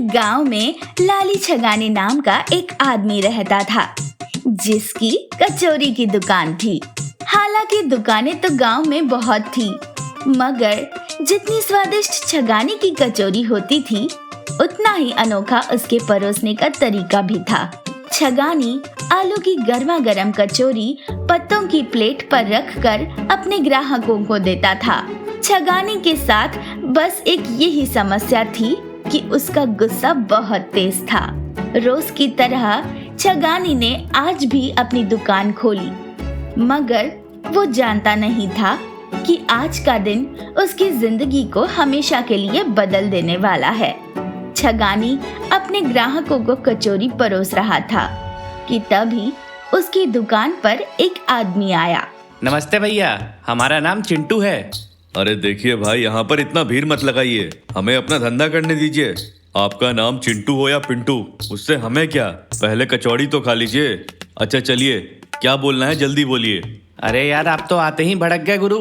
गांव में लाली छगानी नाम का एक आदमी रहता था जिसकी कचौरी की दुकान थी। हालांकि दुकानें तो गांव में बहुत थी, मगर जितनी स्वादिष्ट छगानी की कचौरी होती थी उतना ही अनोखा उसके परोसने का तरीका भी था। छगानी आलू की गर्मा गर्म कचौरी पत्तों की प्लेट पर रखकर अपने ग्राहकों को देता था। छगानी के साथ बस एक यही समस्या थी कि उसका गुस्सा बहुत तेज था। रोज की तरह छगानी ने आज भी अपनी दुकान खोली, मगर वो जानता नहीं था कि आज का दिन उसकी जिंदगी को हमेशा के लिए बदल देने वाला है। छगानी अपने ग्राहकों को कचौरी परोस रहा था कि तभी उसकी दुकान पर एक आदमी आया। नमस्ते भैया, हमारा नाम चिंटू है। अरे देखिए भाई, यहाँ पर इतना भीड़ मत लगाइए, हमें अपना धंधा करने दीजिए। आपका नाम चिंटू हो या पिंटू, उससे हमें क्या, पहले कचौड़ी तो खा लीजिए। अच्छा चलिए, क्या बोलना है जल्दी बोलिए। अरे यार, आप तो आते ही भड़क गए गुरु।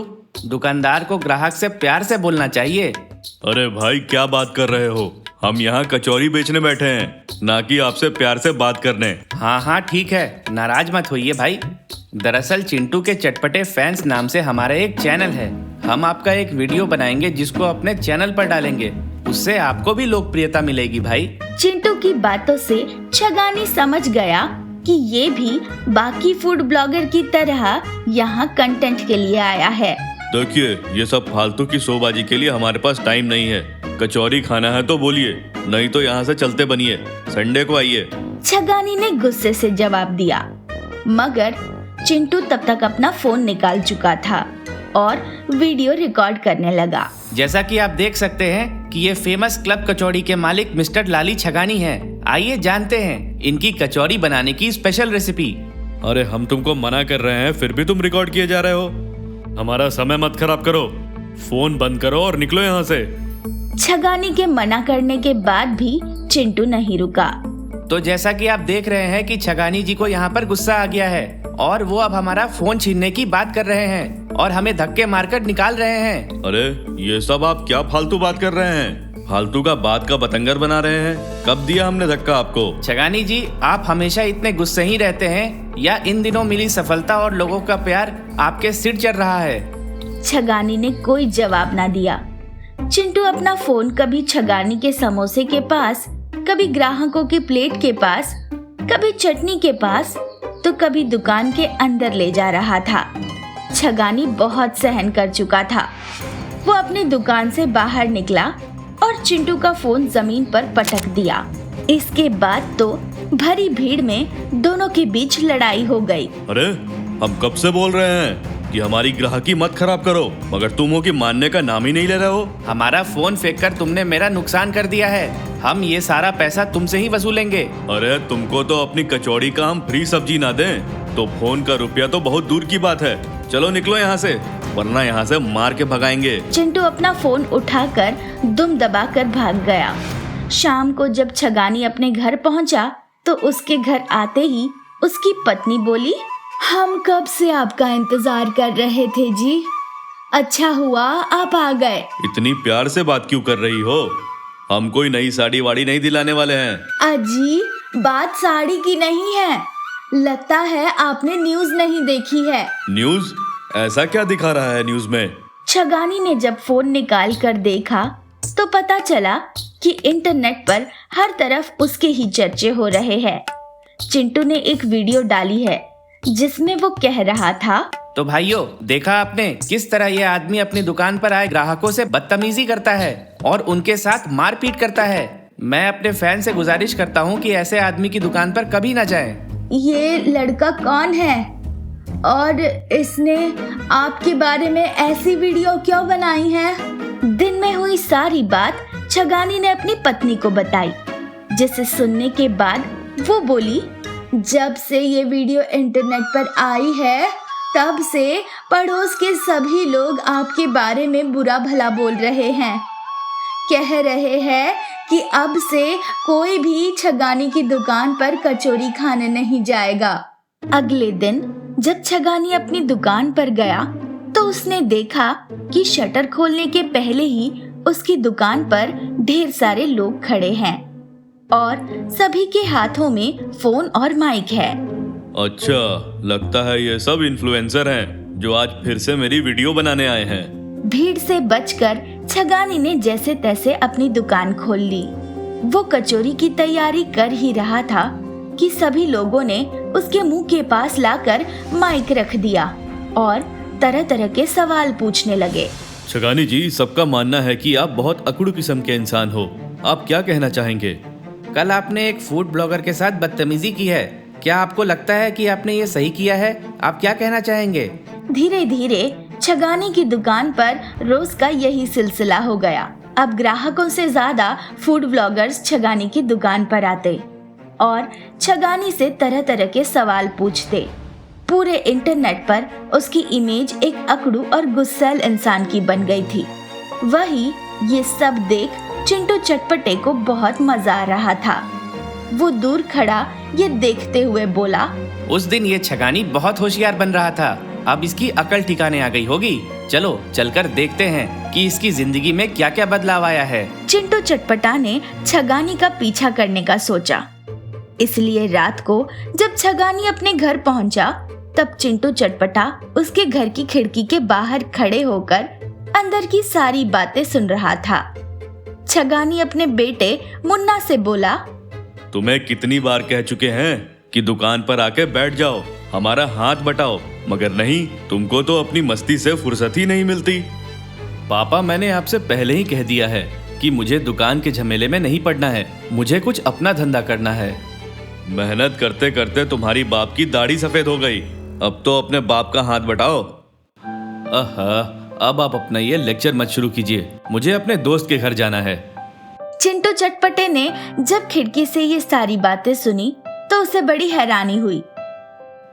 दुकानदार को ग्राहक से प्यार से बोलना चाहिए। अरे भाई, क्या बात कर रहे हो? हम यहाँ कचौरी बेचने बैठे हैं, ना कि आपसे प्यार से बात करने। हाँ ठीक है, नाराज मत होइए भाई। दरअसल चिंटू के चटपटे फैंस नाम से हमारा एक चैनल है। हम आपका एक वीडियो बनाएंगे जिसको अपने चैनल पर डालेंगे, उससे आपको भी लोकप्रियता मिलेगी भाई। चिंटू की बातों से छगानी समझ गया कि ये भी बाकी फूड ब्लॉगर की तरह यहाँ कंटेंट के लिए आया है। देखिए, ये सब फालतू की शोबाजी के लिए हमारे पास टाइम नहीं है। कचौरी खाना है तो बोलिए, नहीं तो यहाँ से चलते बनिए, संडे को आइए। छगानी ने गुस्से से जवाब दिया, मगर चिंटू तब तक अपना फोन निकाल चुका था और वीडियो रिकॉर्ड करने लगा। जैसा कि आप देख सकते हैं कि ये फेमस क्लब कचौड़ी के मालिक मिस्टर लाली छगानी हैं। आइए जानते हैं इनकी कचौरी बनाने की स्पेशल रेसिपी। अरे हम तुमको मना कर रहे हैं, फिर भी तुम रिकॉर्ड किए जा रहे हो। हमारा समय मत खराब करो, फोन बंद करो और निकलो यहाँ से। छगानी के मना करने के बाद भी चिंटू नहीं रुका। तो जैसा कि आप देख रहे हैं कि छगानी जी को यहाँ पर गुस्सा आ गया है और वो अब हमारा फोन छीनने की बात कर रहे हैं और हमें धक्के मारकर निकाल रहे हैं। अरे ये सब आप क्या फालतू बात कर रहे हैं? फालतू का बात का बतंगर बना रहे हैं। कब दिया हमने धक्का आपको? छगानी जी, आप हमेशा इतने गुस्से ही रहते हैं या इन दिनों मिली सफलता और लोगों का प्यार आपके सिर चढ़ रहा है? छगानी ने कोई जवाब ना दिया। चिंटू अपना फोन कभी छगानी के समोसे के पास, कभी ग्राहकों की प्लेट के पास, कभी चटनी के पास, तो कभी दुकान के अंदर ले जा रहा था। छगानी बहुत सहन कर चुका था। वो अपनी दुकान से बाहर निकला और चिंटू का फोन जमीन पर पटक दिया। इसके बाद तो भरी भीड़ में दोनों के बीच लड़ाई हो गई। अरे हम कब से बोल रहे हैं कि हमारी ग्राहकी मत खराब करो, मगर तुम हो कि मानने का नाम ही नहीं ले रहे हो। हमारा फोन फेंककर तुमने मेरा नुकसान कर दिया है। हम ये सारा पैसा तुमसे ही वसूलेंगे। अरे तुमको तो अपनी कचौड़ी का हम फ्री सब्जी ना दें तो फोन का रुपया तो बहुत दूर की बात है। चलो निकलो यहाँ से, वरना यहाँ से मार के भगाएंगे। चिंटू अपना फोन उठाकर दुम दबाकर भाग गया। शाम को जब छगानी अपने घर पहुँचा तो उसके घर आते ही उसकी पत्नी बोली, हम कब से आपका इंतजार कर रहे थे जी। अच्छा हुआ आप आ गए। इतनी प्यार से बात क्यों कर रही हो? हम कोई नई साड़ी वाड़ी नहीं दिलाने वाले हैं। अजी, बात साड़ी की नहीं है, लगता है आपने न्यूज नहीं देखी है। न्यूज? ऐसा क्या दिखा रहा है न्यूज में? छगानी ने जब फोन निकाल कर देखा तो पता चला कि इंटरनेट पर हर तरफ उसके ही चर्चे हो रहे हैं। चिंटू ने एक वीडियो डाली है जिसमें वो कह रहा था, तो भाइयों, देखा आपने किस तरह ये आदमी अपनी दुकान पर आए ग्राहकों से बदतमीजी करता है और उनके साथ मारपीट करता है। मैं अपने फैन से गुजारिश करता हूँ कि ऐसे आदमी की दुकान पर कभी ना जाएं। ये लड़का कौन है और इसने आपके बारे में ऐसी वीडियो क्यों बनाई है? दिन में हुई सारी बात छगानी ने अपनी पत्नी को बताई, जिसे सुनने के बाद वो बोली, जब से ये वीडियो इंटरनेट पर आई है तब से पड़ोस के सभी लोग आपके बारे में बुरा भला बोल रहे हैं। कह रहे हैं कि अब से कोई भी छगानी की दुकान पर कचौरी खाने नहीं जाएगा। अगले दिन जब छगानी अपनी दुकान पर गया तो उसने देखा कि शटर खोलने के पहले ही उसकी दुकान पर ढेर सारे लोग खड़े हैं। और सभी के हाथों में फोन और माइक है। अच्छा, लगता है ये सब इन्फ्लुएंसर हैं जो आज फिर से मेरी वीडियो बनाने आए हैं। भीड़ से बचकर छगानी ने जैसे तैसे अपनी दुकान खोल ली। वो कचौरी की तैयारी कर ही रहा था कि सभी लोगों ने उसके मुंह के पास लाकर माइक रख दिया और तरह तरह के सवाल पूछने लगे। छगानी जी, सबका मानना है कि आप बहुत अकड़ू किस्म के इंसान हो। आप क्या कहना चाहेंगे? कल आपने एक फूड ब्लॉगर के साथ बदतमीजी की है। क्या आपको लगता है कि आपने ये सही किया है? आप क्या कहना चाहेंगे? धीरे धीरे छगानी की दुकान पर रोज का यही सिलसिला हो गया। अब ग्राहकों से ज्यादा फूड ब्लॉगर्स छगानी की दुकान पर आते और छगानी से तरह तरह के सवाल पूछते। पूरे इंटरनेट पर उसकी इमेज एक अकड़ू और गुस्सैल इंसान की बन गई थी। वही ये सब देख चिंटू चटपटे को बहुत मजा आ रहा था। वो दूर खड़ा ये देखते हुए बोला, उस दिन ये छगानी बहुत होशियार बन रहा था। अब इसकी अकल ठिकाने आ गई होगी। चलो चलकर देखते हैं कि इसकी जिंदगी में क्या क्या बदलाव आया है। चिंटू चटपटा ने छगानी का पीछा करने का सोचा। इसलिए रात को जब छगानी अपने घर पहुंचा, तब चिंटू चटपटा उसके घर की खिड़की के बाहर खड़े होकर अंदर की सारी बातें सुन रहा था। छगानी अपने बेटे मुन्ना से बोला, तुम्हें कितनी बार कह चुके हैं कि दुकान पर आके बैठ जाओ, हमारा हाथ बटाओ, मगर नहीं, तुमको तो अपनी मस्ती से फुर्सत ही नहीं मिलती। पापा, मैंने आपसे पहले ही कह दिया है कि मुझे दुकान के झमेले में नहीं पड़ना है। मुझे कुछ अपना धंधा करना है। मेहनत करते करते तुम्हारी बाप की दाढ़ी सफेद हो गई। अब तो अपने बाप का हाथ बटाओ। अब आप अपना ये लेक्चर मत शुरू कीजिए। मुझे अपने दोस्त के घर जाना है। चिंटू चटपटे ने जब खिड़की से ये सारी बातें सुनी तो उसे बड़ी हैरानी हुई।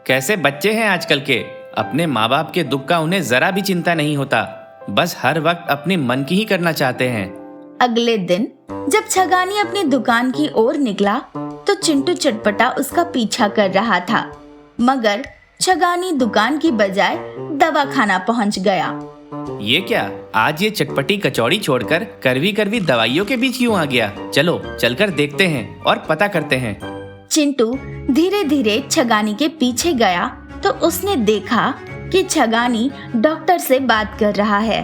कैसे बच्चे हैं आजकल के। अपने माँ बाप के दुख का उन्हें जरा भी चिंता नहीं होता। बस हर वक्त अपनी मन की ही करना चाहते हैं। अगले दिन जब छगानी अपनी दुकान की ओर निकला तो चिंटू चटपटा उसका पीछा कर रहा था, मगर छगानी दुकान की बजाय दवाखाना पहुंच गया। ये क्या, आज ये चटपटी कचौड़ी छोड़कर करवी करवी दवाइयों के बीच क्यों आ गया? चलो चलकर देखते हैं और पता करते हैं। चिंटू धीरे धीरे छगानी के पीछे गया तो उसने देखा कि छगानी डॉक्टर से बात कर रहा है।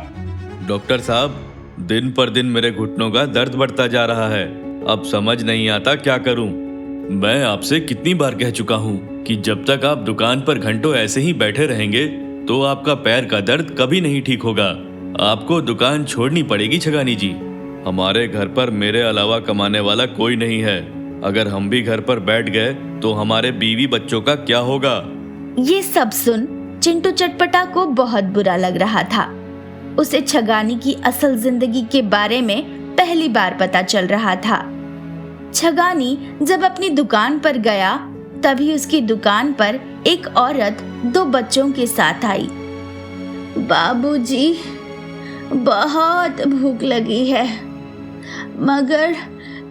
डॉक्टर साहब, दिन पर दिन मेरे घुटनों का दर्द बढ़ता जा रहा है। अब समझ नहीं आता क्या करूं। मैं आपसे कितनी बार कह चुका हूं कि जब तक आप दुकान पर घंटों ऐसे ही बैठे रहेंगे तो आपका पैर का दर्द कभी नहीं ठीक होगा। आपको दुकान छोड़नी पड़ेगी छगानी जी। हमारे घर पर मेरे अलावा कमाने वाला कोई नहीं है। अगर हम भी घर पर बैठ गए तो हमारे बीवी बच्चों का क्या होगा? ये सब सुन चिंटू चटपटा को बहुत बुरा लग रहा था। उसे छगानी की असल जिंदगी के बारे में पहली बार पता चल रहा था। छगानी जब अपनी दुकान पर गया तभी उसकी दुकान पर एक औरत 2 बच्चों के साथ आई। बाबूजी, बहुत भूख लगी है, मगर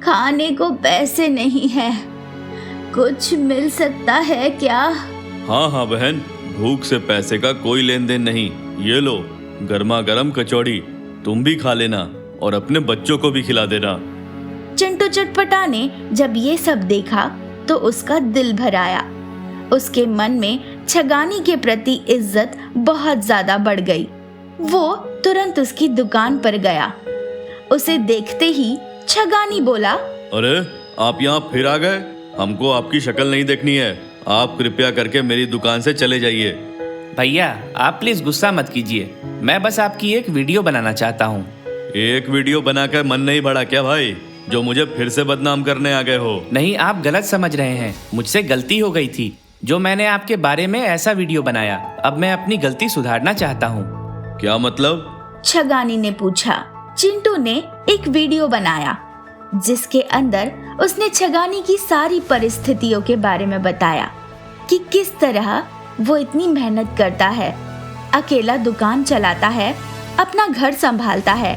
खाने को पैसे नहीं है। कुछ मिल सकता है क्या? हाँ बहन, भूख से पैसे का कोई लेन देन नहीं। ये लो गर्मा गर्म कचौड़ी, तुम भी खा लेना और अपने बच्चों को भी खिला देना। चिंटू चटपटा ने जब ये सब देखा तो उसका दिल भर आया। उसके मन में छगानी के प्रति इज्जत बहुत ज्यादा बढ़ गई। वो तुरंत उसकी दुकान पर गया। उसे देखते ही छगानी बोला, अरे आप यहाँ फिर आ गए? हमको आपकी शक्ल नहीं देखनी है। आप कृपया करके मेरी दुकान से चले जाइए। भैया, आप प्लीज गुस्सा मत कीजिए। मैं बस आपकी एक वीडियो बनाना चाहता हूँ। एक वीडियो बनाकर मन नहीं बढ़ा क्या भाई, जो मुझे फिर से बदनाम करने आ गए हो? नहीं, आप गलत समझ रहे हैं। मुझसे गलती हो गई थी जो मैंने आपके बारे में ऐसा वीडियो बनाया। अब मैं अपनी गलती सुधारना चाहता हूँ। क्या मतलब? छगानी ने पूछा। चिंटू ने एक वीडियो बनाया जिसके अंदर उसने छगानी की सारी परिस्थितियों के बारे में बताया कि किस तरह वो इतनी मेहनत करता है, अकेला दुकान चलाता है, अपना घर संभालता है।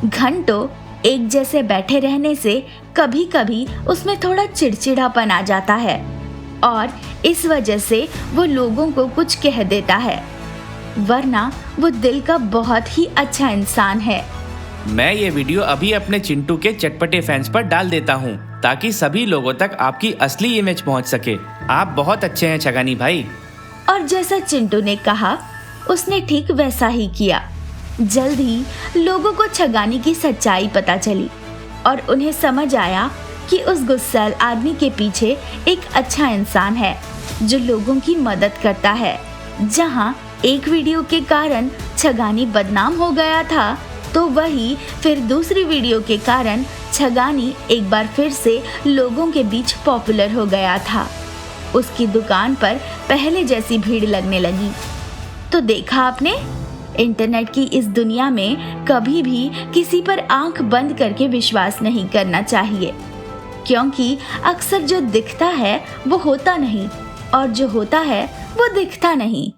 घंटों एक जैसे बैठे रहने से कभी कभी उसमें थोड़ा चिड़चिड़ापन आ जाता है और इस वजह से वो लोगों को कुछ कह देता है, वरना वो दिल का बहुत ही अच्छा इंसान है। मैं ये वीडियो अभी अपने चिंटू के चटपटे फैंस पर डाल देता हूँ ताकि सभी लोगों तक आपकी असली इमेज पहुँच सके। आप बहुत अच्छे हैं छगानी भाई। और जैसा चिंटू ने कहा उसने ठीक वैसा ही किया। जल्द ही लोगों को छगानी की सच्चाई पता चली और उन्हें समझ आया कि उस गुस्सैल आदमी के पीछे एक अच्छा इंसान है जो लोगों की मदद करता है। जहाँ एक वीडियो के कारण छगानी बदनाम हो गया था, तो वही फिर दूसरी वीडियो के कारण छगानी एक बार फिर से लोगों के बीच पॉपुलर हो गया था। उसकी दुकान पर पहले जैसी भीड़ लगने लगी। तो देखा आपने, इंटरनेट की इस दुनिया में कभी भी किसी पर आंख बंद करके विश्वास नहीं करना चाहिए, क्योंकि अक्सर जो दिखता है वो होता नहीं और जो होता है वो दिखता नहीं।